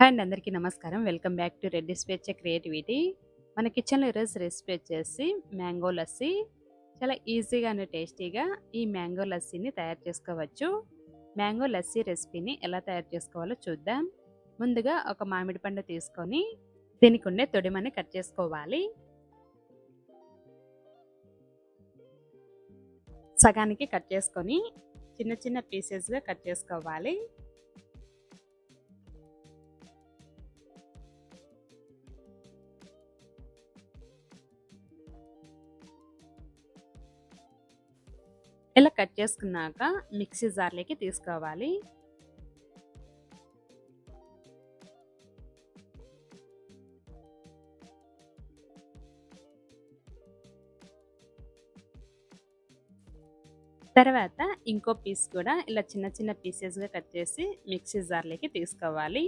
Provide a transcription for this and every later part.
Hi అండి, అందరికీ నమస్కారం. వెల్కమ్ బ్యాక్ టు రెడ్డి స్వేచ్ఛ క్రియేటివిటీ. మన కిచెన్‌లో ఈరోజు రెసిపీ వచ్చేసి మ్యాంగో లస్సీ. చాలా ఈజీగా అండ్ టేస్టీగా ఈ మ్యాంగో లస్సీని తయారు చేసుకోవచ్చు. మ్యాంగో లస్సీ రెసిపీని ఎలా తయారు చేసుకోవాలో చూద్దాం. ముందుగా ఒక మామిడి పండు తీసుకొని దీనికి ఉండే తొడిమని కట్ చేసుకోవాలి. సగానికి కట్ చేసుకొని చిన్న చిన్న పీసెస్‌గా కట్ చేసుకోవాలి. ఇలా కట్ చేసుకున్నాక మిక్సీ జార్లోకి తీసుకోవాలి. తర్వాత ఇంకో పీస్ కూడా ఇలా చిన్న చిన్న పీసెస్గా కట్ చేసి మిక్సీ జార్లోకి తీసుకోవాలి.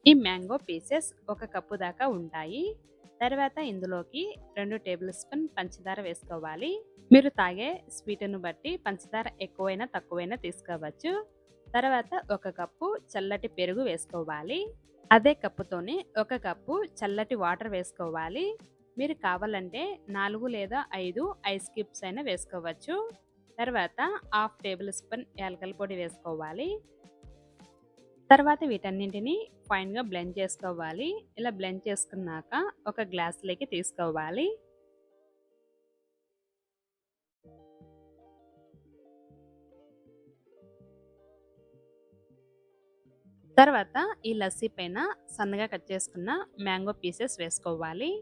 ఈ మ్యాంగో పీసెస్ 1 కప్పు దాకా ఉంటాయి. తర్వాత ఇందులోకి 2 టేబుల్ స్పూన్ పంచదార వేసుకోవాలి. మీరు తాగే స్వీట్ను బట్టి పంచదార ఎక్కువైనా తక్కువైనా తీసుకోవచ్చు. తర్వాత 1 కప్పు చల్లటి పెరుగు వేసుకోవాలి. అదే కప్పుతోనే 1 కప్పు చల్లటి వాటర్ వేసుకోవాలి. మీరు కావాలంటే 4 లేదా 5 ఐస్ క్యూబ్స్ అయినా వేసుకోవచ్చు. తర్వాత 1/2 టేబుల్ స్పూన్ యాలకుల పొడి వేసుకోవాలి. తర్వాత వీటన్నింటిని ఫైన్గా బ్లెండ్ చేసుకోవాలి. ఇలా బ్లెండ్ చేసుకున్నాక ఒక గ్లాస్లోకి తీసుకోవాలి. తర్వాత ఈ లస్సీ పైన సన్నగా కట్ చేసుకున్న మ్యాంగో పీసెస్ వేసుకోవాలి.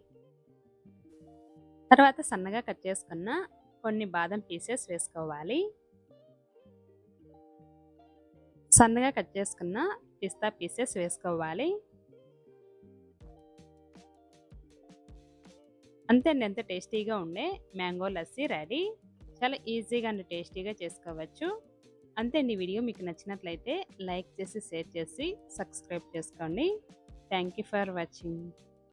తర్వాత సన్నగా కట్ చేసుకున్న కొన్ని బాదం పీసెస్ వేసుకోవాలి. సన్నగా కట్ చేసుకున్న పిస్తా పీసెస్ వేసుకోవాలి. అంతే అండి, ఎంత టేస్టీగా ఉండే మ్యాంగో లస్సీ రెడీ. చాలా ఈజీగా అండ్ టేస్టీగా చేసుకోవచ్చు. అంతే అండి. వీడియో మీకు నచ్చినట్లయితే లైక్ చేసి షేర్ చేసి సబ్స్క్రైబ్ చేసుకోండి. Thank you for watching.